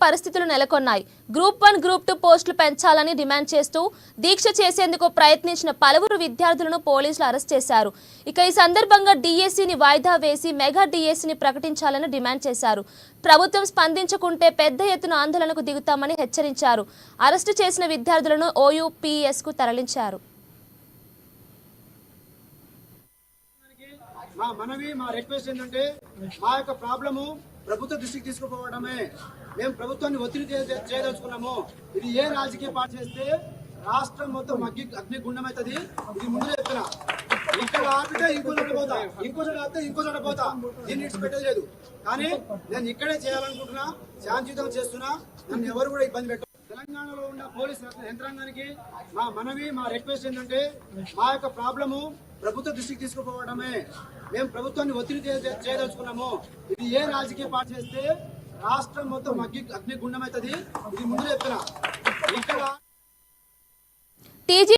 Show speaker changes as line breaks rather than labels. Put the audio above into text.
పరిస్థితులు నెలకొన్నాయి. Group 1, group 2 పోస్టులు పెంచాలని డిమాండ్ చేస్తూ దీక్ష చేసేందుకు ప్రయత్నించిన పలువురు విద్యార్థులను పోలీసులు అరెస్ట్ చేశారు. ఇక ఈ సందర్భంగా డిఎస్సిని వాయిదా వేసి మెగా డిఎస్సిని ప్రకటించాలని డిమాండ్ చేశారు. ప్రభుత్వం స్పందించకుంటే పెద్ద ఎత్తున ఆందోళనకు దిగుతామని హెచ్చరించారు. అరెస్టు చేసిన విద్యార్థులను OUPSకు తరలించారు.
మా మనవి మా రిక్వెస్ట్ ఏంటంటే మా యొక్క ప్రాబ్లము ప్రభుత్వ దృష్టికి తీసుకుపోవడమే. మేము ప్రభుత్వాన్ని ఒత్తిడి చేయదలుచుకున్నాము. ఇది ఏ రాజకీయ పార్టీ చేస్తే రాష్ట్రం మొత్తం అగ్నిగుండం అవుతుంది. ఇది ముందు చెప్తున్నా. ఇక్కడ ఆపితే ఇంకో చోట పోతా, ఇంకో చోట ఆపితే ఇంకో చోట పోతా. దీన్ని ఇట్స్ పెట్టలేదు. కానీ నేను ఇక్కడే చేయాలనుకుంటున్నా, శాంతియుతంగా చేస్తున్నా. నన్ను ఎవరు కూడా ఇబ్బంది పెట్టారు. తెలంగాణలో ఉన్న పోలీస్ యంత్రాంగానికి మా మనవి మా రిక్వెస్ట్ ఏంటంటే మా యొక్క ప్రాబ్లము ప్రభుత్వ దృష్టికి తీసుకుపోవడమే. మేము ప్రభుత్వాన్ని ఒత్తిడి చేయదలుచుకున్నాము. ఇది ఏ రాజకీయ పార్టీ చేస్తే రాష్ట్రం మొత్తం అగ్నిగుండం అవుతుంది. ఇది ముందు చెప్తున్నా. ఇక్కడ